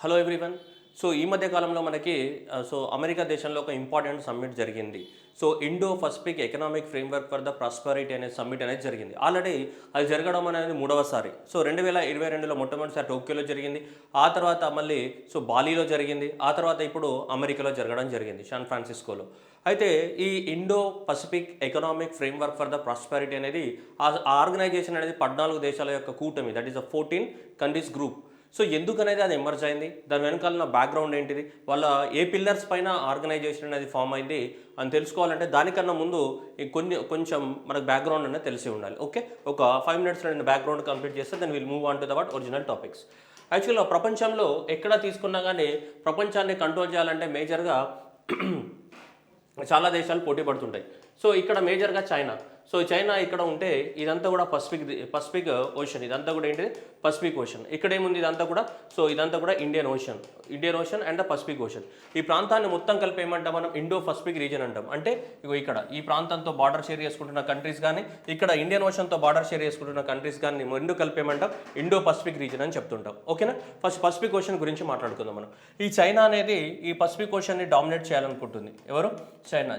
Hello everyone. So ఈ మధ్య కాలంలో మనకి అమెరికా దేశంలో ఒక ఇంపార్టెంట్ సమ్మిట్ జరిగింది. So Indo Pacific economic framework for the prosperity అనే సమ్మిట్ అనేది జరిగింది. ఆల్రెడీ అది జరగడం అనేది మూడవసారి. సో 2022లో మొట్టమొదటిసారి టోక్యోలో జరిగింది. ఆ తర్వాత మళ్ళీ బాలీలో జరిగింది. ఆ తర్వాత ఇప్పుడు అమెరికాలో జరగడం జరిగింది, శాన్ ఫ్రాన్సిస్కోలో. అయితే ఈ Indo Pacific economic framework for the prosperity అనేది ఆ ఆర్గనైజేషన్ అనేది 14 దేశాల యొక్క కూటమి, that is a 14 countries group. So ఎందుకనేది అది ఎమర్జ్ అయింది, దాని వెనకాల బ్యాక్గ్రౌండ్ ఏంటిది, వాళ్ళ ఏ పిల్లర్స్ పైన ఆర్గనైజేషన్ అనేది ఫామ్ అయింది అని తెలుసుకోవాలంటే దానికన్నా ముందు కొంచెం మనకు బ్యాక్గ్రౌండ్ అనేది తెలిసి ఉండాలి. ఓకే, ఒక 5 మినిట్స్లో నేను బ్యాక్గ్రౌండ్ కంప్లీట్ చేస్తే then will move on to the what original topics. యాక్చువల్గా ప్రపంచంలో ఎక్కడ తీసుకున్నా కానీ ప్రపంచాన్ని కంట్రోల్ చేయాలంటే మేజర్గా చాలా దేశాలు పోటీ పడుతుంటాయి. సో ఇక్కడ మేజర్గా చైనా. సో చైనా ఇక్కడ ఉంటే ఇదంతా కూడా పసిఫిక్ ఓషన్, ఇదంతా కూడా ఏంటిది పసిఫిక్ ఓషన్. ఇక్కడ ఏముంది ఇదంతా కూడా, ఇదంతా కూడా Indian ocean and the Pacific ocean. ఈ ప్రాంతాన్ని మొత్తం కలిపి ఏమంటాం మనం, ఇండో పసిఫిక్ రీజన్ అంటాం. అంటే ఇక్కడ ఈ ప్రాంతంతో బార్డర్ షేర్ చేసుకుంటున్న కంట్రీస్ కానీ, ఇక్కడ ఇండియన్ ఓషన్తో బార్డర్ షేర్ చేసుకుంటున్న కంట్రీస్ కానీ రెండు కలిపి ఏమంటాం, ఇండో పసిఫిక్ రీజన్ అని చెప్తుంటాం. ఓకేనా, ఫస్ట్ పసిఫిక్ ఓషన్ గురించి మాట్లాడుకుందాం మనం. ఈ చైనా అనేది ఈ పసిఫిక్ ఓషన్ని డామినేట్ చేయాలనుకుంటుంది. ఎవరు?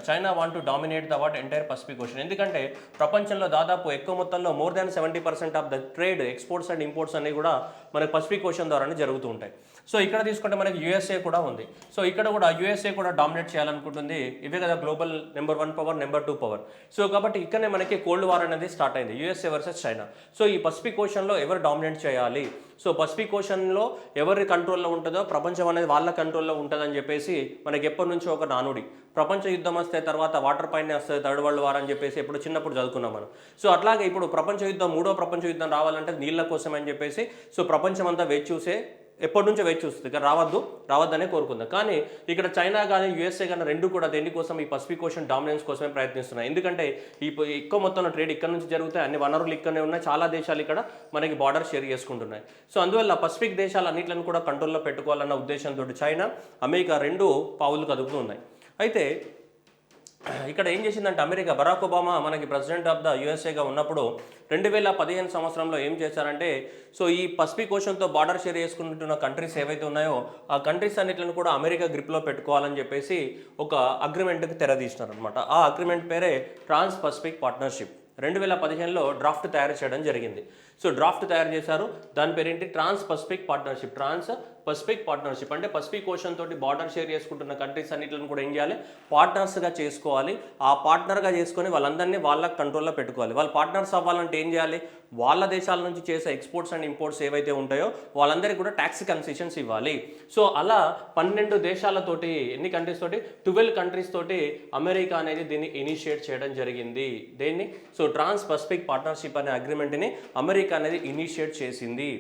China want to dominate the what entire Pacific ocean. ఎందుకంటే ప్రపంచంలో దాదాపు ఎక్కువ మొత్తంలో more than 70% of the trade, exports and imports అన్ని కూడా మనకి పసిఫిక్ ఓషన్ ద్వారానే జరుగుతూ ఉంటాయి. సో ఇక్కడ తీసుకుంటే మనకి యూఎస్ఏ కూడా ఉంది. సో ఇక్కడ కూడా యూఎస్ఏ కూడా డామినేట్ చేయాలనుకుంటుంది. ఇవే కదా global number 1 power, number 2 power. So కాబట్టి ఇక్కడనే మనకి కోల్డ్ వార్ అనేది స్టార్ట్ అయింది, యూఎస్ఏ వర్సెస్ చైనా. సో ఈ పసిఫిక్ ఓషన్లో ఎవరు డామినేట్ చేయాలి, సో పసిఫిక్ ఓషన్లో ఎవరి కంట్రోల్లో ఉంటుందో ప్రపంచం అనేది వాళ్ళ కంట్రోల్లో ఉంటుందని చెప్పేసి మనకి ఎప్పటి నుంచో ఒక నానుడి. ప్రపంచ యుద్ధం వస్తే తర్వాత వాటర్ పైన వస్తుంది థర్డ్ వరల్డ్ వార్ అని చెప్పేసి ఎప్పుడు చిన్నప్పుడు చదువుకున్నాం మనం. సో అట్లాగే ఇప్పుడు ప్రపంచ యుద్ధం, మూడో ప్రపంచ యుద్ధం రావాలంటే నీళ్ళ కోసం అని చెప్పేసి ప్రపంచం అంతా వేచి చూసే, ఎప్పటి నుంచో వేచి చూస్తుంది. ఇక్కడ రావద్దనే కోరుకుందాం. కానీ ఇక్కడ చైనా కానీ యూఎస్ఏ కానీ రెండు కూడా దేనికోసం, ఈ పసిఫిక్ ఓషన్ డామినెన్స్ కోసమే ప్రయత్నిస్తున్నాయి. ఎందుకంటే ఈ ఎక్కువ మొత్తంలో ట్రేడ్ ఇక్కడ నుంచి జరుగుతాయి, అన్ని వనరులు ఇక్కడనే ఉన్నాయి, చాలా దేశాలు ఇక్కడ మనకి బార్డర్ షేర్ చేసుకుంటున్నాయి. సో అందువల్ల పసిఫిక్ దేశాలు అన్నింటిని కూడా కంట్రోల్లో పెట్టుకోవాలన్న ఉద్దేశంతో చైనా, అమెరికా రెండు పావులు కదుపుతూ ఉన్నాయి. అయితే ఇక్కడ ఏం చేసిందంటే అమెరికా, బరాక్ ఒబామా మనకి ప్రెసిడెంట్ ఆఫ్ ద యూఎస్ఏగా ఉన్నప్పుడు 2015 సంవత్సరంలో ఏం చేశారంటే, ఈ పసిఫిక్ ఓషన్తో బార్డర్ షేర్ చేసుకుంటున్న కంట్రీస్ ఏవైతే ఉన్నాయో ఆ కంట్రీస్ అన్నిటిని కూడా అమెరికా గ్రిప్లో పెట్టుకోవాలని చెప్పేసి ఒక అగ్రిమెంట్కి తెరదీసినారనమాట. ఆ అగ్రిమెంట్ పేరే ట్రాన్స్ పసిఫిక్ పార్ట్నర్షిప్. 2015లో డ్రాఫ్ట్ తయారు చేయడం జరిగింది. డ్రాఫ్ట్ తయారు చేశారు, దాని పేరేంటి, ట్రాన్స్ పసిఫిక్ పార్ట్నర్షిప్. అంటే పసిఫిక్ ఓషన్ తోటి బార్డర్ షేర్ చేసుకుంటున్న కంట్రీస్ అన్నిటిని కూడా ఏం చేయాలి, పార్ట్నర్స్గా చేసుకోవాలి. ఆ పార్ట్నర్గా చేసుకొని వాళ్ళందరినీ వాళ్ళ కంట్రోల్లో పెట్టుకోవాలి. వాళ్ళు పార్ట్నర్స్ అవ్వాలంటే ఏం చేయాలి, వాళ్ళ దేశాల నుంచి చేసే ఎక్స్పోర్ట్స్ అండ్ ఇంపోర్ట్స్ ఏవైతే ఉంటాయో వాళ్ళందరికీ కూడా ట్యాక్స్ కన్సెషన్స్ ఇవ్వాలి. అలా 12 దేశాలతోటి, ఎన్ని కంట్రీస్ తోటి, 12 కంట్రీస్ తోటి అమెరికా అనేది దీన్ని ఇనిషియేట్ చేయడం జరిగింది. దేన్ని, ట్రాన్స్ పసిఫిక్ పార్ట్నర్షిప్ అనే అగ్రిమెంట్ని అమెరికా అనేది ఇనిషియేట్ చేసింది.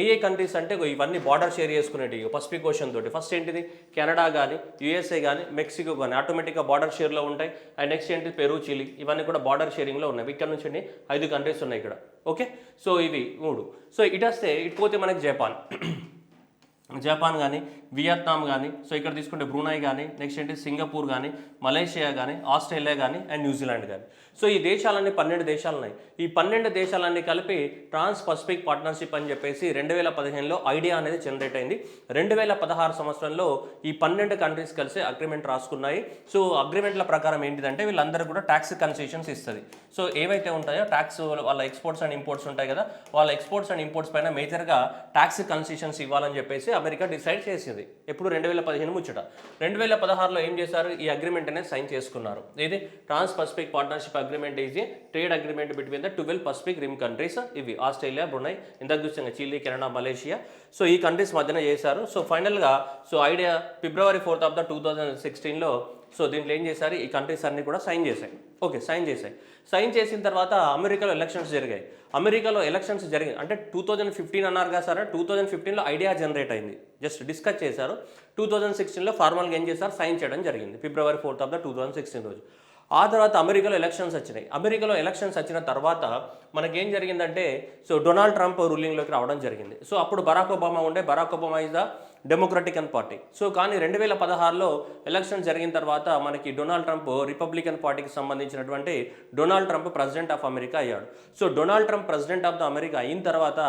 ఏ కంట్రీస్ అంటే ఇవన్నీ బార్డర్ షేర్ చేసుకునేవి పసిఫిక్ ఓషన్ తోటి. ఫస్ట్ ఏంటిది, కెనడా కానీ, యూఎస్ఏ కానీ, మెక్సికో కానీ ఆటోమేటిక్గా బార్డర్ షేర్లో ఉంటాయి. అండ్ నెక్స్ట్ ఏంటి, పెరు, చిలీ, ఇవన్నీ కూడా బార్డర్ షేరింగ్లో ఉన్నాయి. ఇక్కడ నుంచి 5 కంట్రీస్ ఉన్నాయి ఇక్కడ. ఓకే, ఇవి 3. ఇటు వస్తే ఇటు పోతే మనకి జపాన్ కానీ, వియత్నాం కానీ, ఇక్కడ తీసుకుంటే బ్రూనై కానీ, నెక్స్ట్ ఏంటి సింగపూర్ కానీ, మలేషియా కానీ, ఆస్ట్రేలియా కానీ అండ్ న్యూజిలాండ్ కానీ. ఈ దేశాలన్నీ 12 దేశాలు ఉన్నాయి. ఈ 12 దేశాలన్నీ కలిపి ట్రాన్స్ పసిఫిక్ పార్ట్నర్షిప్ అని చెప్పేసి 2015లో ఐడియా అనేది జనరేట్ అయింది. 2016 సంవత్సరంలో ఈ 12 కంట్రీస్ కలిసి అగ్రిమెంట్ రాసుకున్నాయి. అగ్రిమెంట్ల ప్రకారం ఏంటిదంటే వీళ్ళందరూ కూడా ట్యాక్స్ కన్సెషన్స్ ఇస్తుంది. ఏవైతే ఉంటాయో ట్యాక్స్, వాళ్ళ ఎక్స్పోర్ట్స్ అండ్ ఇంపోర్ట్స్ ఉంటాయి కదా, వాళ్ళ ఎక్స్పోర్ట్స్ అండ్ ఇంపోర్ట్స్ పైన మేజర్గా ట్యాక్స్ కన్సెషన్స్ ఇవ్వాలని చెప్పేసి అమెరికా డిసైడ్ చేసింది. ఎప్పుడు 2015 ముచ్చట. 2016లో ఏం చేశారు, ఈ అగ్రిమెంట్ అనేది సైన్ చేసుకున్నారు. ఇది trans Pacific partnership agreement is a trade agreement between the 12 Pacific rim countries. ఇవి ఆస్ట్రేలియా, బ్రునై, ఇంతకు చూసిన చిలీ, కెనడా, మలేషియా. ఈ కంట్రీస్ మధ్యన చేశారు. ఫైనల్గా ఐడియా February 4th of 2016లో దీంట్లో ఏం చేశారు, ఈ కంట్రీస్ అన్ని కూడా సైన్ చేశాయి. సైన్ చేసిన తర్వాత అమెరికాలో ఎలక్షన్స్ జరిగాయి. అంటే 2015 అన్నారు కదా సార్, 2015లో ఐడియా జనరేట్ అయింది, జస్ట్ డిస్కస్ చేశారు. 2016లో ఫార్మల్గా ఏం చేశారు, సైన్ చేయడం జరిగింది February 4th of 2016 రోజు. ఆ తర్వాత అమెరికాలో ఎలక్షన్స్ వచ్చినాయి. అమెరికాలో ఎలక్షన్స్ వచ్చిన తర్వాత మనకేం జరిగిందంటే సో డొనాల్డ్ ట్రంప్ రూలింగ్లోకి రావడం జరిగింది. సో అప్పుడు బరాక్ ఒబామా ఉండే, Barack Obama is the Democratic party. So కానీ 2016లో ఎలక్షన్ జరిగిన తర్వాత మనకి డొనాల్డ్ ట్రంప్ రిపబ్లికన్ పార్టీకి సంబంధించినటువంటి Donald Trump president of America అయ్యాడు. So Donald Trump president of the America అయిన తర్వాత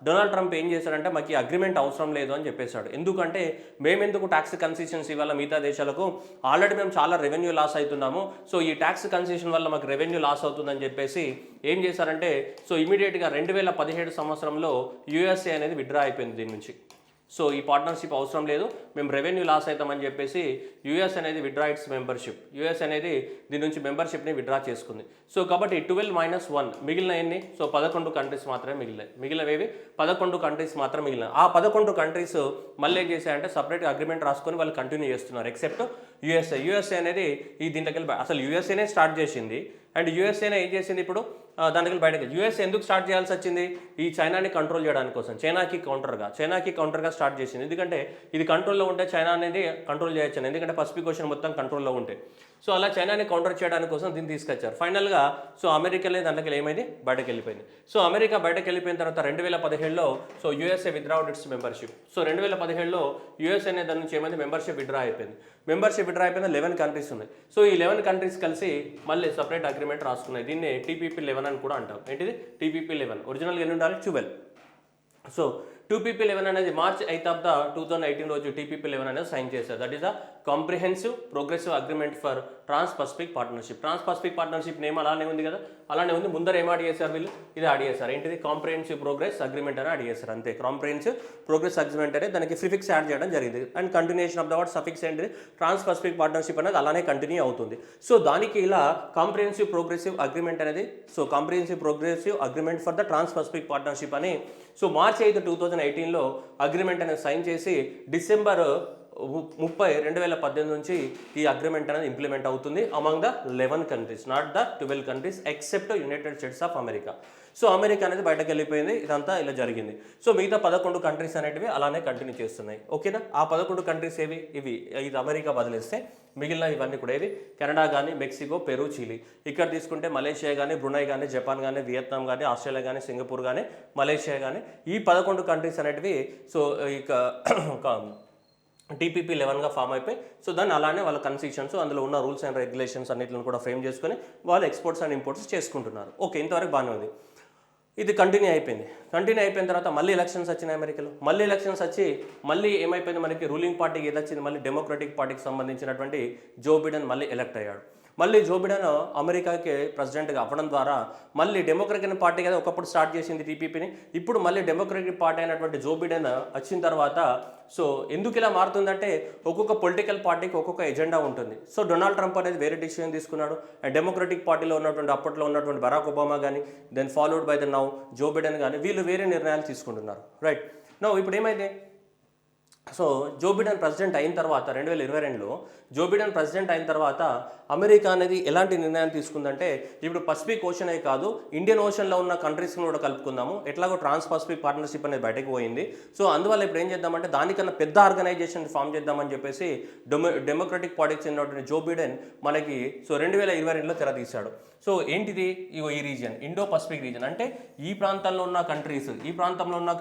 డొనాల్డ్ ట్రంప్ ఏం చేశాడంటే మాకు ఈ అగ్రిమెంట్ అవసరం లేదు అని చెప్పేశాడు. ఎందుకంటే మేమెందుకు ట్యాక్స్ కన్సెషన్స్ ఇవ్వాలి మిగతా దేశాలకు, ఆల్రెడీ మేము చాలా రెవెన్యూ లాస్ అవుతున్నాము, సో ఈ ట్యాక్స్ కన్సెషన్ వల్ల మాకు రెవెన్యూ లాస్ అవుతుందని చెప్పేసి ఏం చేశారంటే సో ఇమీడియట్గా 2017 సంవత్సరంలో యూఎస్ఏ అనేది విత్డ్రా అయిపోయింది దీని నుంచి. సో ఈ పార్ట్నర్షిప్ అవసరం లేదు, మేము రెవెన్యూ లాస్ అవుతామని చెప్పేసి యూఎస్ అనేది విత్డ్రా ఇట్స్ మెంబర్షిప్, యూఎస్ అనేది దీని నుంచి మెంబర్షిప్ని విత్డ్రా చేసుకుంది. సో కాబట్టి 12-1 మిగిలిన ఎన్ని, సో 11 కంట్రీస్ మాత్రమే మిగిలినాయి. మిగిలినవేవి 11 కంట్రీస్ మాత్రం మిగిలినాయి. ఆ 11 కంట్రీస్ మళ్ళీ ఏం చేశాయంటే సపరేట్గా అగ్రిమెంట్ రాసుకొని వాళ్ళు కంటిన్యూ చేస్తున్నారు, ఎక్సెప్ట్ యూఎస్ఏ. యూఎస్ఏ అనేది ఈ దీంట్లోకి అసలు యూఎస్ఏనే స్టార్ట్ చేసింది, అండ్ యూఎస్ఏనే ఏం చేసింది ఇప్పుడు దానికి బయటకి. యూఎస్ ఎందుకు స్టార్ట్ చేయాల్సి వచ్చింది, ఈ చైనాని కంట్రోల్ చేయడానికి కోసం, చైనాకి కౌంటర్గా స్టార్ట్ చేసింది. ఎందుకంటే ఇది కంట్రోల్లో ఉంటే చైనా అనేది కంట్రోల్ చేయొచ్చు, ఎందుకంటే పసిఫిక్ ఓషన్ మొత్తం కంట్రోల్లో ఉంటే. సో అలా చైనాని కౌంటర్ చేయడానికి కోసం దీన్ని తీసుకొచ్చారు. ఫైనల్గా సో అమెరికాలో దాంట్లోకి ఏమైంది, బయటకు వెళ్ళిపోయింది. సో అమెరికా బయటకు వెళ్ళిపోయిన తర్వాత 2017లో so USA withdrawed its membership. So 2017లో యూఎస్ఏ అనే దాని నుంచి ఏమైంది, మెంబర్షిప్ విత్డ్రా అయిపోయింది. 11 కంట్రీస్ ఉన్నాయి. సో ఈ 11 కంట్రీస్ కలిసి మళ్ళీ సపరేట్ అగ్రిమెంట్ రాసుకున్నాయి. దీన్ని TPP-11 అని కూడా అంటాం. ఏంటిది TPP-11, ఒరిజినల్గా ఎన్ని ఉండాలి 12. సో 2PP-11 అనేది March 8 ఆఫ్ ద 2018 రోజు TPP-11 అనేది సైన్ చేశారు. That is the comprehensive progressive agreement for trans Pacific partnership. Trans Pacific partnership name అలానే ఉంది కదా, అలానే ఉంది. ముందర ఏం యాడ్ చేశారు వీళ్ళు, ఇది యాడ్ చేశారు. ఏంటిది కాంప్రిహెన్సివ్ ప్రోగ్రెస్ అగ్రిమెంట్ అని యాడ్ చేశారు, అంతే. కాంప్రిహెన్సివ్ ప్రోగ్రెస్ అగ్రిమెంట్ అనేది దానికి ప్రిఫిక్స్ యాడ్ చేయడం జరిగింది. And continuation of the word suffix ఏంటిది, ట్రాన్స్ పసిఫిక్ పార్ట్నర్షిప్ అనేది అలానే కంటిన్యూ అవుతుంది. సో దానికి ఇలా కాంప్రిహెన్సివ్ ప్రోగ్రెసివ్ అగ్రిమెంట్ అనేది, so comprehensive progressive agreement for the trans Pacific partnership అని సో March 8, 2018లో అగ్రిమెంట్ అనేది సైన్ చేసి December 30, 2018 నుంచి ఈ అగ్రిమెంట్ అనేది ఇంప్లిమెంట్ అవుతుంది among the 11 countries, not the 12 countries except United states of America. So America అనేది బయటకు వెళ్ళిపోయింది, ఇదంతా ఇలా జరిగింది. సో మిగతా 11 కంట్రీస్ అనేటివి అలానే కంటిన్యూ చేస్తున్నాయి. ఓకేనా, ఆ 11 కంట్రీస్ ఏవి, ఇది అమెరికా వదిలేస్తే మిగిలిన ఇవన్నీ కూడా ఏవి, కెనడా కానీ, మెక్సికో, పెరు, చిలీ. ఇక్కడ తీసుకుంటే మలేషియా కానీ, బ్రునై కానీ, జపాన్ కానీ, వియత్నాం కానీ, ఆస్ట్రేలియా కానీ, సింగపూర్ కానీ, మలేషియా కానీ, ఈ 11 కంట్రీస్ అనేటివి సో ఇక TPP-11గా ఫామ్ అయిపోయి సో దాన్ని అలానే వాళ్ళ కన్సెషన్స్, అందులో ఉన్న రూల్స్ అండ్ రెగ్యులేషన్స్ అన్నిటిని కూడా ఫ్రేమ్ చేసుకొని వాళ్ళు ఎక్స్పోర్ట్స్ అండ్ ఇంపోర్ట్స్ చేసుకుంటున్నారు. ఓకే, ఇంతవరకు బాగానే ఉంది. ఇది కంటిన్యూ అయిపోయిన తర్వాత మళ్ళీ ఎలక్షన్స్ వచ్చినాయి అమెరికాలో. మళ్ళీ ఎలక్షన్స్ వచ్చి మళ్ళీ ఏమైపోయింది, మనకి రూలింగ్ పార్టీకి ఏదొచ్చింది, మళ్ళీ డెమోక్రటిక్ పార్టీకి సంబంధించినటువంటి జో బిడెన్ మళ్ళీ ఎలక్ట్ అయ్యాడు. మళ్ళీ జో బిడెన్ అమెరికాకి ప్రెసిడెంట్గా అవ్వడం ద్వారా మళ్ళీ డెమోక్రటిక్ పార్టీ కదా ఒకప్పుడు స్టార్ట్ చేసింది TPPని, ఇప్పుడు మళ్ళీ డెమోక్రటిక్ పార్టీ అయినటువంటి జో బిడెన్ వచ్చిన తర్వాత సో ఎందుకు ఇలా మారుతుందంటే ఒక్కొక్క పొలిటికల్ పార్టీకి ఒక్కొక్క ఎజెండా ఉంటుంది. సో డొనాల్డ్ ట్రంప్ అనేది వేరే డిసిషన్ తీసుకున్నాడు, అండ్ డెమోక్రటిక్ పార్టీలో ఉన్నటువంటి అప్పట్లో ఉన్నటువంటి బరాక్ ఒబామా కానీ, then followed by the now Joe Biden కానీ, వీళ్ళు వేరే నిర్ణయాలు తీసుకుంటున్నారు. రైట్ నౌ ఇప్పుడు ఏమైంది, సో జో బిడెన్ ప్రెసిడెంట్ అయిన తర్వాత 2022లో జో బిడెన్ ప్రెసిడెంట్ అయిన తర్వాత అమెరికా అనేది ఎలాంటి నిర్ణయం తీసుకుందంటే ఇప్పుడు పసిఫిక్ ఓషనే కాదు ఇండియన్ ఓషన్లో ఉన్న కంట్రీస్ని కూడా కలుపుకుందాము, ఎట్లాగో ట్రాన్స్ పసిఫిక్ పార్ట్నర్షిప్ అనేది బయటకు పోయింది. సో అందువల్ల ఇప్పుడు ఏం చేద్దామంటే దానికన్నా పెద్ద ఆర్గనైజేషన్ ఫామ్ చేద్దామని చెప్పేసి డెమోక్రటిక్ పార్టీకి చెందినటువంటి జో బిడెన్ మనకి సో 2022లో తెరతీశాడు. సో ఏంటిది, ఈ రీజియన్ ఇండో పసిఫిక్ రీజియన్ అంటే ఈ ప్రాంతంలో ఉన్న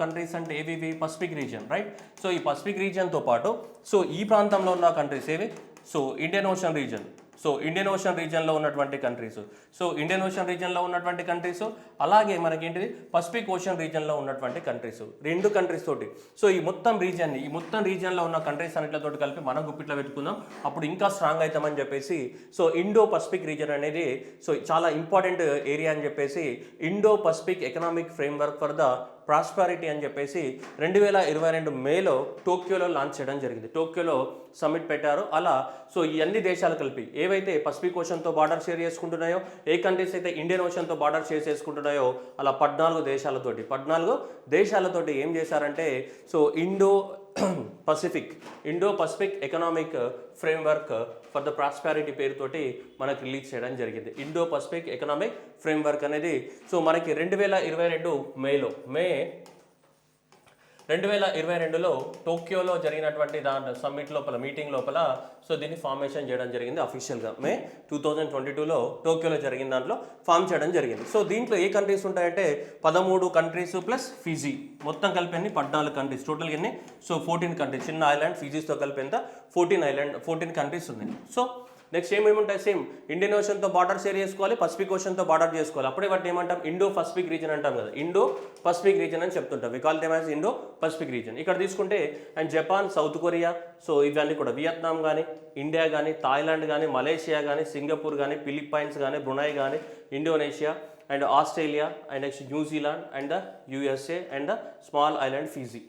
కంట్రీస్ అంటే ఏవి, పసిఫిక్ రీజియన్, రైట్. సో ఈ పసిఫిక్ రీజియన్తో పాటు సో ఈ ప్రాంతంలో ఉన్న కంట్రీస్ ఏవి, సో ఇండియన్ ఓషన్ రీజియన్లో ఉన్నటువంటి కంట్రీస్, అలాగే మనకేంటిది పసిఫిక్ ఓషన్ రీజియన్లో ఉన్నటువంటి కంట్రీస్, 2 కంట్రీస్ తోటి. సో ఈ మొత్తం రీజియన్లో ఉన్న కంట్రీస్ అన్నిటితో కలిపి మనం గుప్పిట్లో పెట్టుకుందాం, అప్పుడు ఇంకా స్ట్రాంగ్ అవుతామని చెప్పేసి సో ఇండో పసిఫిక్ రీజియన్ అనేది సో చాలా ఇంపార్టెంట్ ఏరియా అని చెప్పేసి Indo Pacific economic framework for the prosperity అని చెప్పేసి 2022 మేలో టోక్యోలో లాంచ్ చేయడం జరిగింది. టోక్యోలో సమ్మిట్ పెట్టారు. అలా సో ఈ అన్ని దేశాలు కలిపి ఏవైతే పసిఫిక్ ఓషన్తో బార్డర్ షేర్ చేసుకుంటున్నాయో, ఏ కంట్రీస్ అయితే ఇండియన్ ఓషన్తో బార్డర్ షేర్ చేసుకుంటున్నాయో అలా 14 దేశాలతోటి ఏం చేశారంటే so Indo Pacific economic framework for the prosperity పేరుతోటి మనకి రిలీజ్ చేయడం జరిగింది. ఇండో పసిఫిక్ ఎకనామిక్ ఫ్రేమ్వర్క్ అనేది సో మనకి 2022 మే 2022లో టోక్యోలో జరిగినటువంటి సమ్మిట్ లోపల మీటింగ్ లోపల సో దీన్ని ఫార్మేషన్ చేయడం జరిగింది అఫీషియల్గా మే 2022లో టోక్యోలో జరిగిన దాంట్లో ఫామ్ చేయడం జరిగింది. సో దీంట్లో ఏ కంట్రీస్ ఉంటాయంటే 13 కంట్రీస్ ప్లస్ ఫిజీ, మొత్తం కలిపి అన్ని 14 కంట్రీస్, టోటల్ ఎన్ని సో 14 కంట్రీస్, చిన్న ఐలాండ్ ఫిజీస్తో కలిపి ఎంత 14 కంట్రీస్ ఉన్నాయి. సో నెక్స్ట్ ఏమేమి ఉంటాయి, సేమ్ ఇండియన్ ఓషన్తో బార్డర్ షేర్ చేసుకోవాలి, పసిఫిక్ ఓషన్తో బార్డర్ చేసుకోవాలి. అప్పుడే వాటిని ఏమంటాం, ఇండో పసిఫిక్ రీజన్ అంటాం కదా, ఇండో పసిఫిక్ రీజన్ అని చెప్తుంటాం, we call them as Indo Pacific region. ఇక్కడ తీసుకుంటే and Japan, South Korea, so ఇవన్నీ కూడా వియత్నాం కానీ, ఇండియా కానీ, థాయిలాండ్ కానీ, మలేషియా కానీ, సింగపూర్ కానీ, ఫిలిప్పైన్స్ కానీ, బ్రునై కానీ, Indonesia and Australia and next New Zealand and the USA and the small island Fiji.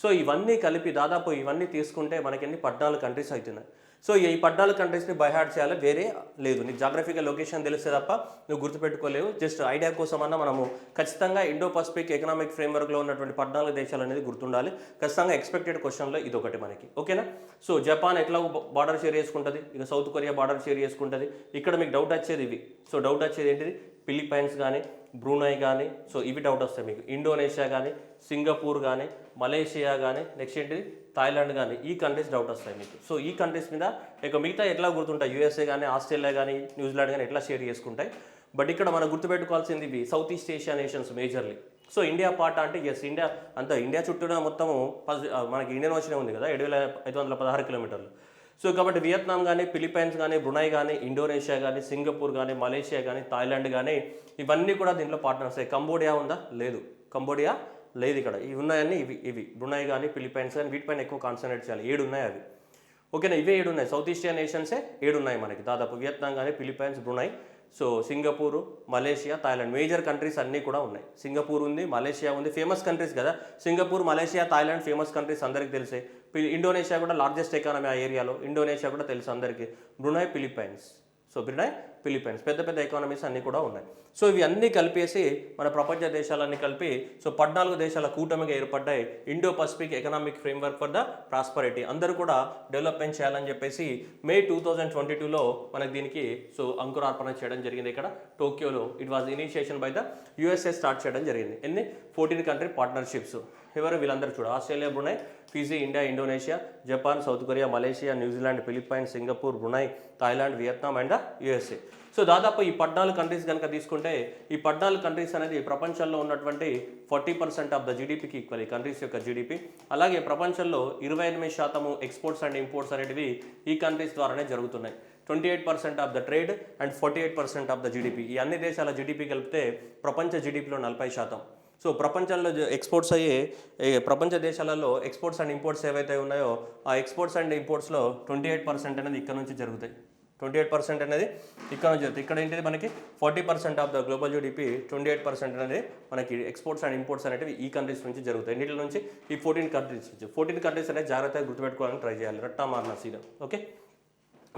So ఇవన్నీ కలిపి దాదాపు ఇవన్నీ తీసుకుంటే మనకి ఎన్ని 14 కంట్రీస్ అవుతున్నాయి. సో ఈ 14 కంట్రీస్ని బై హార్ట్ చేయాలి, వేరే లేదు. నీకు జాగ్రఫికల్ లొకేషన్ తెలిస్తే తప్ప నువ్వు గుర్తుపెట్టుకోలేవు. జస్ట్ ఐడియా కోసమన్నా మనము ఖచ్చితంగా ఇండో పసిఫిక్ ఎకనామిక్ ఫ్రేమ్వర్క్లో ఉన్నటువంటి 14 దేశాలు అనేది గుర్తుండాలి. ఖచ్చితంగా ఎక్స్పెక్టెడ్ క్వశ్చన్లో ఇది ఒకటి మనకి, ఓకేనా. సో జపాన్ ఎట్లా బార్డర్ షేర్ చేసుకుంటుంది, ఇక సౌత్ కొరియా బార్డర్ షేర్ చేసుకుంటుంది. ఇక్కడ మీకు డౌట్ వచ్చేది ఇవి. సో డౌట్ వచ్చేది ఏంటిది, ఫిలిప్పైన్స్ కానీ, బ్రూనై కానీ, సో ఇవి డౌట్ వస్తాయి మీకు. ఇండోనేషియా కానీ, సింగపూర్ కానీ, మలేషియా కానీ, నెక్స్ట్ ఏంటిది థాయిలాండ్ కానీ, ఈ కంట్రీస్ డౌట్ వస్తాయి మీకు. సో ఈ కంట్రీస్ మీద ఇక మిగతా ఎట్లా గుర్తుంటాయి, యూఎస్ఏ కానీ, ఆస్ట్రేలియా కానీ, న్యూజిలాండ్ కానీ ఎట్లా షేర్ చేసుకుంటాయి. బట్ ఇక్కడ మనం గుర్తుపెట్టుకోవాల్సింది ఇవి south east Asia nations majorly. So India part అంటే ఎస్, ఇండియా అంతా ఇండియా చుట్టూ మొత్తము మనకి ఇండియన్ ఓషన్ ఉంది కదా, 7,516 కిలోమీటర్లు. సో కాబట్టి వియత్నాం కానీ, ఫిలిప్పైన్స్ కానీ, బ్రునై కానీ, ఇండోనేషియా కానీ, సింగపూర్ కానీ, మలేషియా కానీ, థాయిలాండ్ కానీ, ఇవన్నీ కూడా దీంట్లో పార్ట్నర్స్. కంబోడియా ఉందా, లేదు, కంబోడియా లేదు ఇక్కడ. ఇవి ఉన్నాయని ఇవి బ్రునై కానీ, ఫిలిప్పైన్స్ కానీ, వీటిపైన ఎక్కువ కాన్సన్ట్రేట్ చేయాలి. 7 ఉన్నాయి అవి, ఓకేనా. ఇవే 7 ఉన్నాయి, సౌత్ ఈస్ట్ ఏషియా నేషన్సే 7 ఉన్నాయి మనకి దాదాపు. వియత్నాం కానీ, Philippines, Brunei, so Singapore, Malaysia, Thailand, major countries అన్నీ కూడా ఉన్నాయి. సింగపూర్ ఉంది, మలేషియా ఉంది, ఫేమస్ కంట్రీస్ కదా. Singapore, Malaysia, Thailand famous countries అందరికీ తెలిసే. ఇండోనేషియా కూడా లార్జెస్ట్ ఎకానమీ ఆ ఏరియాలో, ఇండోనేషియా కూడా తెలుసు అందరికీ. Brunei, Philippines, so Brunei, Philippines పెద్ద పెద్ద ఎకానమీస్ అన్నీ కూడా ఉన్నాయి. సో ఇవి అన్నీ కలిపేసి మన ప్రపంచ దేశాలన్నీ కలిపి సో 14 దేశాల కూటమిగా ఏర్పడ్డాయి Indo Pacific economic framework for the prosperity. అందరూ కూడా డెవలప్మెంట్ చేయాలని చెప్పేసి మే 2022లో మనకి దీనికి సో అంకురార్పణ చేయడం జరిగింది ఇక్కడ టోక్యోలో. It was initiation by the USA start చేయడం జరిగింది. ఎన్ని 14 కంట్రీ పార్ట్నర్షిప్స్. ఎవరు వీళ్ళందరూ చూడ, Australia, Brunei, Fiji, India, Indonesia, Japan, South Korea, Malaysia, New Zealand, Philippines, Singapore, Brunei, Thailand, Vietnam and USA. So దాదాపు ఈ 14 కంట్రీస్ కనుక తీసుకుంటే ఈ 14 కంట్రీస్ అనేది ప్రపంచంలో ఉన్నటువంటి 40% ఆఫ్ ద జీడిపికి ఈక్వల్, ఈ కంట్రీస్ యొక్క జీడిపి. అలాగే ప్రపంచంలో 28% ఎక్స్పోర్ట్స్ అండ్ ఇంపోర్ట్స్ అనేటివి ఈ కంట్రీస్ ద్వారానే జరుగుతున్నాయి. 28% of the trade and 48% of the GDP. ఈ అన్ని దేశాల జీడిపి కలిపితే ప్రపంచ జీడిపిలో 40%. సో ప్రపంచంలో ఎక్స్పోర్ట్స్ అయ్యే ప్రపంచ దేశాలలో ఎక్స్పోర్ట్స్ అండ్ ఇంపోర్ట్స్ ఏవైతే ఉన్నాయో ఆ ఎక్స్పోర్ట్స్ అండ్ ఇంపోర్ట్స్లో 28% అనేది ఇక్కడ నుంచి జరుగుతాయి. 28% అనేది ఇక్కడ నుంచి జరుగుతుంది. ఇక్కడ ఏంటిది మనకి 40% ఆఫ్ ద గ్లోబల్ జీడిపి, 28% అనేది మనకి ఎక్స్పోర్ట్స్ అండ్ ఇంపోర్ట్స్ అనేవి ఈ కంట్రీస్ నుంచి జరుగుతాయి. ఇండియా నుంచి ఈ 14 కంట్రీస్ నుంచి. 14 కంట్రీస్ అనేది జాగ్రత్తగా గుర్తుపెట్టుకోవాలని ట్రై చేయాలి, రట్టా మార్నా సీదా. Okay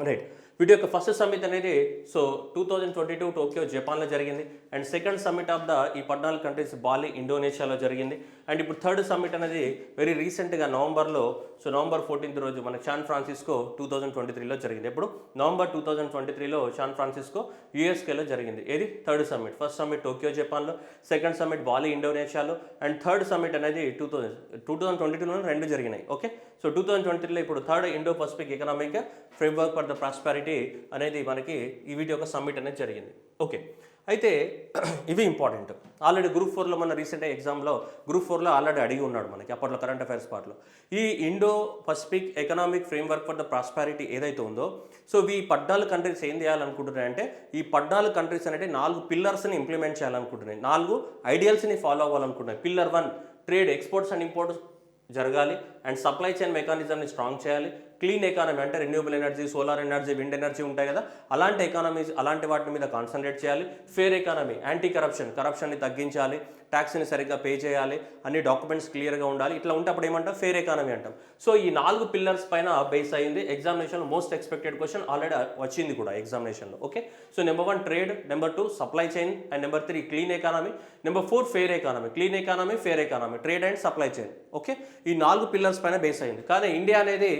right. వీటి యొక్క ఫస్ట్ సమ్మిట్ అనేది సో 2022 టోక్యో జపాన్లో జరిగింది. And second summit of the ఈ 14 కంట్రీస్ బాలి ఇండోనేషియాలో జరిగింది. అండ్ ఇప్పుడు థర్డ్ సమ్మిట్ అనేది వెరీ రీసెంట్గా నవంబర్లో సో నవంబర్ 14th రోజు మన శాన్ ఫ్రాన్సిస్కో 2023లో జరిగింది. ఎప్పుడు నవంబర్ 2023లో శాన్ ఫ్రాన్సిస్కో యూఎస్కేలో జరిగింది. ఏది third summit. First summit Tokyo జపాన్లో, సెకండ్ సమ్మిట్ బాలి ఇండోనేషియాలో, అండ్ థర్డ్ సమ్మిట్ అనేది 2022లో 2 జరిగినాయి. ఓకే సో 2023లో ఇప్పుడు third Indo Pacific economic framework for the prosperity అనేది మనకి ఈ వీటి యొక్క సమ్మిట్ అనేది జరిగింది. ఓకే అయితే ఇవి ఇంపార్టెంట్. ఆల్రెడీ గ్రూప్ 4లో మన రీసెంట్ ఎగ్జామ్లో గ్రూప్ 4లో ఆల్రెడీ అడిగి ఉన్నాడు మనకి అప్పట్లో కరెంట్ అఫైర్స్ పార్ట్లో. ఈ Indo Pacific economic framework for the prosperity ఏదైతే ఉందో సో ఈ 14 కంట్రీస్ ఏం చేయాలనుకుంటున్నాయంటే ఈ 14 కంట్రీస్ అనేది 4 పిల్లర్స్ని ఇంప్లిమెంట్ చేయాలనుకుంటున్నాయి, 4 ఐడియల్స్ని ఫాలో అవ్వాలనుకుంటున్నాయి. Pillar 1 trade, exports and imports జరగాలి. అండ్ సప్లై చైన్ మెకానిజంని స్ట్రాంగ్ చేయాలి. క్లీన్ ఎకానమీ అంటే renewable energy, solar energy, wind energy ఉంటాయి కదా, అలాంటి ఎకానమీస్ అలాంటి వాటి మీద కాన్సన్ట్రేట్ చేయాలి. ఫేర్ ఎకానమీ, యాంటీ కరప్షన్ని తగ్గించాలి, ట్యాక్స్ని సరిగ్గా పే చేయాలి, అన్ని డాక్యుమెంట్స్ క్లియర్గా ఉండాలి. ఇట్లా ఉంటే అప్పుడు ఏమంటాం ఫేర్ ఎకానమీ అంటాం. సో ఈ 4 పిల్లర్స్ పైన బేస్ అయింది. ఎగ్జామినేషన్లో మోస్ట్ ఎక్స్పెక్టెడ్ క్వశ్చన్ ఆల్రెడీ వచ్చింది కూడా ఎగ్జామినేషన్లో. Okay so number 1 trade, number 2 supply chain, and number 3 clean economy, number 4 fair economy. Clean economy, fair economy, trade and supply chain. Okay ఈ 4 pillars పైన base అయింది. కానీ ఇండియా అనేది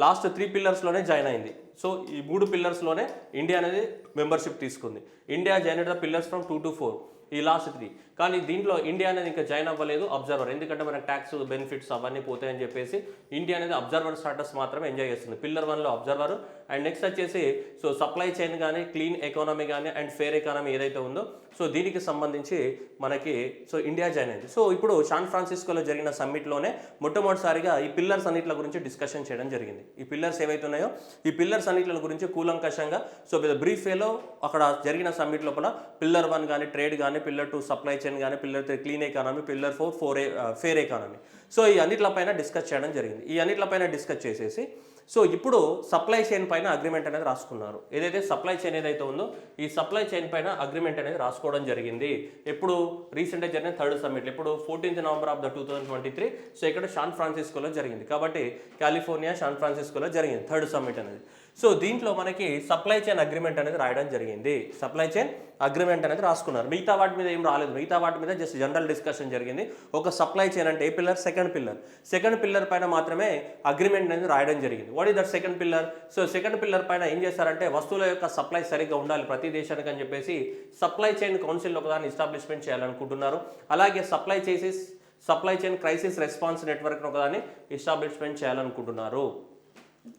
లాస్ట్ 3 పిల్లర్స్లోనే జాయిన్ అయింది. So ఈ 3 పిల్లర్స్లోనే ఇండియా అనేది మెంబర్షిప్ తీసుకుంది. India join the pillars from 2 to 4. ఈ లాస్ట్ 3. కానీ దీంట్లో ఇండియా అనేది ఇంకా జాయిన్ అవ్వలేదు అబ్జర్వర్, ఎందుకంటే మనకు ట్యాక్స్ బెనిఫిట్స్ అవన్నీ పోతాయని చెప్పేసి ఇండియా అనేది అబ్జర్వర్ స్టాటస్ మాత్రమే ఎంజాయ్ చేస్తుంది. పిల్లర్ 1లో అబ్జర్వర్. అండ్ నెక్స్ట్ వచ్చేసి సో సప్లై చైన్ కానీ క్లీన్ ఎకానమీ కానీ అండ్ ఫేర్ ఎకానమీ ఏదైతే ఉందో సో దీనికి సంబంధించి మనకి సో ఇండియా జాయిన్ అయింది. సో ఇప్పుడు శాన్ ఫ్రాన్సిస్కోలో జరిగిన సమ్మిట్లోనే మొట్టమొదటిసారిగా ఈ పిల్లర్స్ అన్నిట్ల గురించి డిస్కషన్ చేయడం జరిగింది. ఈ పిల్లర్స్ ఏవైతే ఉన్నాయో ఈ పిల్లర్స్ అన్నిట్ల గురించి కూలంకషంగా సో బ్రీఫ్ వేలో అక్కడ జరిగిన సమ్మిట్ లోపల పిల్లర్ 1 కానీ ట్రేడ్ కానీ, పిల్లర్ 2 సప్లై చైన్ కానీ, pillar 3 clean economy, pillar 4 fair economy. So ఈ అన్నిట్లపైన డిస్కస్ చేయడం జరిగింది. ఈ అన్నిట్లపైన డిస్కస్ చేసేసి సో ఇప్పుడు సప్లై చైన్ పైన అగ్రిమెంట్ అనేది రాసుకున్నారు. ఏదైతే సప్లై చైన్ ఏదైతే ఉందో ఈ సప్లై చైన్ పైన అగ్రిమెంట్ అనేది రాసుకోవడం జరిగింది. ఎప్పుడు రీసెంట్గా జరిగిన 3rd సమ్మిట్, ఇప్పుడు 14th November of 2023. సో ఇక్కడ శాన్ ఫ్రాన్సిస్కోలో జరిగింది. కాబట్టి కాలిఫోర్నియా శాన్ ఫ్రాన్సిస్కోలో జరిగింది 3rd సమ్మిట్ అనేది. సో దీంట్లో మనకి సప్లై చైన్ అగ్రిమెంట్ అనేది రాయడం జరిగింది. సప్లై చైన్ అగ్రిమెంట్ అనేది రాసుకున్నారు. మిగతా వాటి మీద ఏం రాలేదు. మిగతా వాటి మీద జస్ట్ జనరల్ డిస్కషన్ జరిగింది. ఒక సప్లై చైన్ అంటే ఏ పిల్లర్, సెకండ్ పిల్లర్ పైన మాత్రమే అగ్రిమెంట్ అనేది రాయడం జరిగింది. What is that second pillar? So second pillar పైన ఏం చేస్తారంటే వస్తువుల యొక్క సప్లై సరిగ్గా ఉండాలి ప్రతి దేశానికి అని చెప్పేసి సప్లై చైన్ కౌన్సిల్ ఒకదాన్ని ఎస్టాబ్లిష్మెంట్ చేయాలనుకుంటున్నారు. అలాగే supply chain crisis response network ఒకదాన్ని ఎస్టాబ్లిష్మెంట్ చేయాలనుకుంటున్నారు.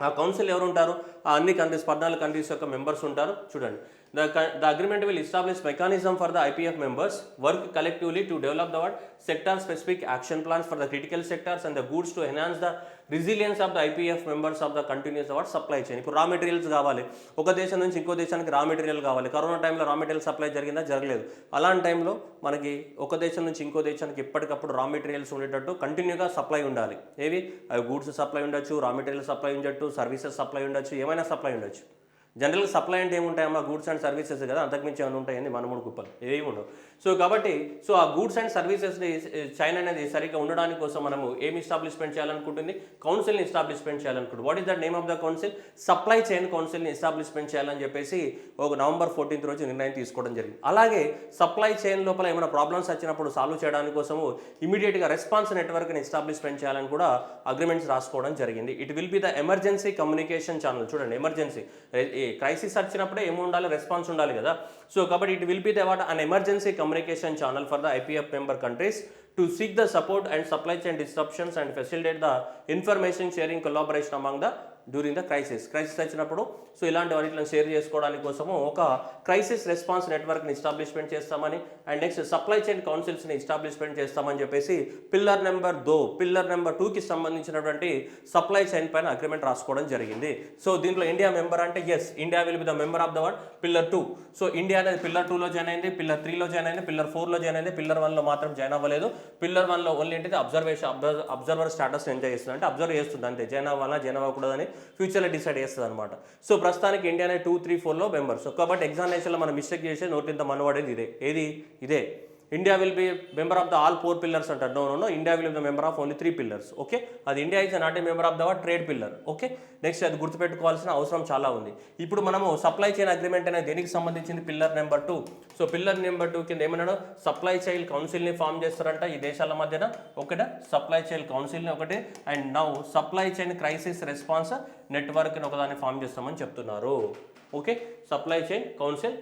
ఆ కౌన్సిల్ ఎవరు ఉంటారు? ఆ అన్ని కంట్రీస్ 14 కంట్రీస్ యొక్క మెంబర్స్ ఉంటారు. చూడండి, the agreement will establish mechanism for the IPF members work collectively to develop the sector specific action plans for the critical sectors and the goods to enhance the resilience of the IPF members of the continuous supply chain. ఇప్పుడు రా materials కావాలి, ఒక దేశం నుంచి ఇంకో దేశానికి raw material కావాలి. Corona టైంలో రా మెటీరియల్ సప్లై జరిగిందా? జరగలేదు. అలాంటి టైంలో మనకి ఒక దేశం నుంచి ఇంకో దేశానికి ఎప్పటికప్పుడు రా మెటీరియల్స్ ఉండేటట్టు కంటిన్యూగా సప్లై ఉండాలి. ఏవి? అవి గూడ్స్ సప్లై ఉండొచ్చు, రా మెటీరియల్ సప్లై ఉండొచ్చు, సర్వీసెస్ సప్లై ఉండొచ్చు, ఏమైనా సప్లై ఉండొచ్చు. జనరల్గా సప్లై అంటే ఏముంటాయమ్మా? గూడ్స్ అండ్ సర్వీసెస్ కదా, అంతకుమించి ఏమైనా ఉంటాయండి మన 3 కుప్పలు ఏవి ఉండవు. సో కాబట్టి సో ఆ గూడ్స్ అండ్ సర్వీసెస్ని చైనా అనేది సరిగ్గా ఉండడానికి కోసం మనము ఏమి ఎస్టాబ్లిష్మెంట్ చేయాలనుకుంటుంది? కౌన్సిల్ని ఎస్టాబ్లిష్మెంట్ చేయాలనుకుంటుంది. What is the name of the council? Supply chain కౌన్సిల్ని ఎస్టాబ్లిష్మెంట్ చేయాలని చెప్పేసి ఒక November 14th రోజు నిర్ణయం తీసుకోవడం జరిగింది. అలాగే సప్లై చైన్ లోపల ఏమైనా ప్రాబ్లమ్స్ వచ్చినప్పుడు సాల్వ్ చేయడానికి కోసము ఇమీడియట్గా రెస్పాన్స్ నెట్వర్క్ని ఎస్టాబ్లిష్మెంట్ చేయాలని కూడా అగ్రిమెంట్స్ రాసుకోవడం జరిగింది. It will be the emergency communication channel. చూడండి, ఎమర్జెన్సీ క్రైసిస్ వచ్చినప్పుడే ఏమి ఉండాలి? రెస్పాన్స్ ఉండాలి కదా. సో కాబట్టి it will be the an emergency communication channel for the IPF member countries to seek the support and supply chain disruptions and facilitate the information sharing collaboration among the during the crisis వచ్చినప్పుడు so ఇలాంటి వాటిని share చేసుకోవడానికి కోసము ఒక crisis response నెట్వర్క్ని establishment చేస్తామని and next supply chain కౌన్సిల్స్ని establishment చేస్తామని చెప్పేసి పిల్లర్ నెంబర్ 2కి సంబంధించినటువంటి సప్లై చైన్ పైన అగ్రిమెంట్ రాసుకోవడం జరిగింది. సో దీంట్లో ఇండియా మెంబర్ అంటే yes, India will be the member of the pillar 2. So India అనేది పిల్లర్ 2లో జాయిన్ అయింది, పిల్లర్ 3లో జాయిన్ అయింది, పిల్లర్ 4లో జాయిన్ అయింది, పిల్లర్ 1లో మాత్రం జాయిన్ అవ్వలేదు. పిల్లర్ 1లో ఓన్లీ ఏంటంటే అబ్జర్వర్ స్టాటస్ ఎంజాయ్ చేస్తుంది, అంటే అబ్జర్వ్ చేస్తుంది అంతే. జాయిన్ అవ్వాలా జాయిన్ అవ్వకూడదని ఫ్యూచర్లో డిసైడ్ చేస్తుంది అనమాట. సో ప్రస్తుతానికి ఇండియా అనేది 2, 3, 4లో మెంబర్స్. కాబట్టి ఎగ్జామినేషన్లో మనం మిస్టేక్ చేసే నోటింత మనవాడేది ఇదే India will be member of the all 4 pillars అంటారు. No, India will be the member of only 3 pillars. Okay, అది India is not a member of the trade pillar. Okay, next అది గుర్తుపెట్టుకోవాల్సిన అవసరం చాలా ఉంది. ఇప్పుడు మనము సప్లై చైన్ అగ్రిమెంట్ అనేది దేనికి సంబంధించింది? Pillar number 2. So pillar number 2 కింద ఏమన్నాడు? సప్లై చైన్ కౌన్సిల్ని ఫామ్ చేస్తారంట ఈ దేశాల మధ్యన. ఒకటే సప్లై చైన్ కౌన్సిల్ని ఒకటి, and now supply chain crisis response నెట్వర్క్ని ఒకదాన్ని ఫామ్ చేస్తామని చెప్తున్నారు. Okay, supply chain council,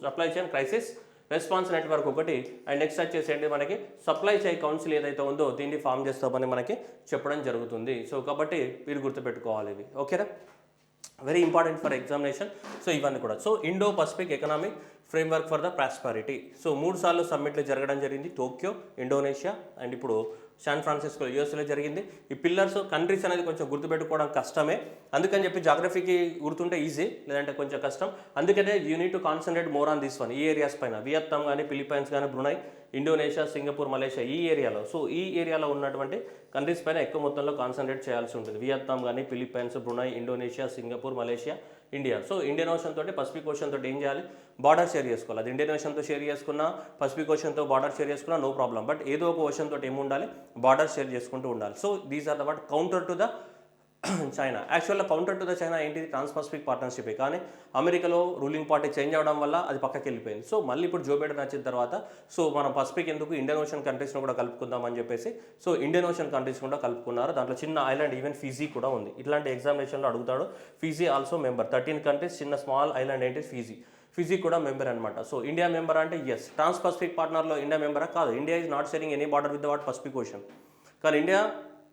supply chain crisis response network ఒకటి, అండ్ నెక్స్ట్ వచ్చేసి ఏంటి మనకి సప్లై చైన్ కౌన్సిల్ ఏదైతే ఉందో దీన్ని ఫామ్ చేస్తామని మనకి చెప్పడం జరుగుతుంది. సో కాబట్టి మీరు గుర్తుపెట్టుకోవాలి ఇవి. ఓకేనా, very important for examination. So ఇవన్నీ కూడా. So Indo Pacific economic framework for the prosperity. So 3 సార్లు సమ్మిట్లు జరగడం జరిగింది. టోక్యో, ఇండోనేషియా, అండ్ ఇప్పుడు శాన్ ఫ్రాన్సిస్కో యూఎస్లో జరిగింది. ఈ పిల్లర్స్ కంట్రీస్ అనేది కొంచెం గుర్తుపెట్టుకోవడం కష్టమే, అందుకని చెప్పి జాగ్రఫీకి గుర్తుంటే ఈజీ, లేదంటే కొంచెం కష్టం. అందుకనే you need to concentrate more on this one. ఈ ఏరియాస్ పైన వియత్నాం కానీ, ఫిలిప్పైన్స్ కానీ, బ్రునై, ఇండోనేషియా, సింగపూర్, మలేషియా ఈ ఏరియాలో. సో ఈ ఏరియాలో ఉన్నటువంటి కంట్రీస్ పైన ఎక్కువ మొత్తంలో కాన్సన్ట్రేట్ చేయాల్సి ఉంటుంది. వియత్నాం కానీ, Philippines, Brunei, Indonesia, Singapore, Malaysia, India. So Indian ocean తోటి పసిఫిక్ ఓషన్ తోటి ఏం చేయాలి? బార్డర్ షేర్ చేసుకోవాలి. అది ఇండియన్ ఓషన్తో షేర్ చేసుకున్నా, పసిఫిక్ ఓషన్తో బార్డర్ షేర్ చేసుకున్నా నో ప్రాబ్లం. బట్ ఏదో ఒక ఓషన్ తోటి ఏమి ఉండాలి? బార్డర్ షేర్ చేసుకుంటూ ఉండాలి. So these are the what counter to the China. యాక్చువల్గా కౌంటర్ టు ద చైనా ఏంటిది? Trans Pacific partnership. కానీ అమెరికాలో రూలింగ్ పార్టీ చేంజ్ అవ్వడం వల్ల అది పక్కకి వెళ్ళిపోయింది. సో మళ్ళీ ఇప్పుడు జో బైడెన్ వచ్చిన తర్వాత సో మనం పసిఫిక్ ఎందుకు ఇండియన్ ఓషన్ కంట్రీస్ని కూడా కలుపుకుందామని చెప్పేసి సో ఇండియన్ ఓషన్ కంట్రీస్ కూడా కలుపుకున్నారు. దాంట్లో చిన్న ఐలాండ్ ఈవెన్ ఫీజీ కూడా ఉంది. ఇట్లాంటి ఎగ్జామినేషన్లో అడుగుతాడు. Fiji also member. 13 కంట్రీస్, చిన్న స్మాల్ ఐలాండ్ ఏంటి? ఫీజీ. ఫిజీ కూడా మెంబర్ అనమాట. సో ఇండియా మెంబర్ అంటే ఎస్. ట్రాన్స్ పసిఫిక్ పార్ట్నర్లో ఇండియా మెంబరా? కాదు. India is not sharing any border with the what Pacific ocean. కానీ ఇండియా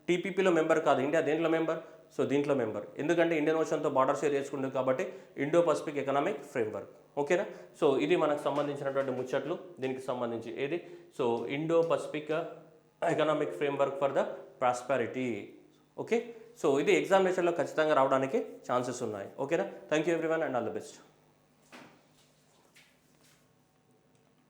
టీపీపీలో మెంబర్ కాదు. ఇండియా దేంట్లో మెంబర్? సో దీంట్లో మెంబర్. ఎందుకంటే ఇండియన్ ఓషన్తో బార్డర్ షేర్ చేసుకుంటుంది కాబట్టి ఇండో పసిఫిక్ ఎకనామిక్ ఫ్రేమ్వర్క్. ఓకేనా? సో ఇది మనకు సంబంధించినటువంటి ముచ్చట్లు దీనికి సంబంధించి. ఏది? So Indo Pacific economic framework for the prosperity. Okay, so ఇది ఎగ్జామినేషన్లో ఖచ్చితంగా రావడానికి ఛాన్సెస్ ఉన్నాయి. ఓకేనా? Thank you everyone and all the best.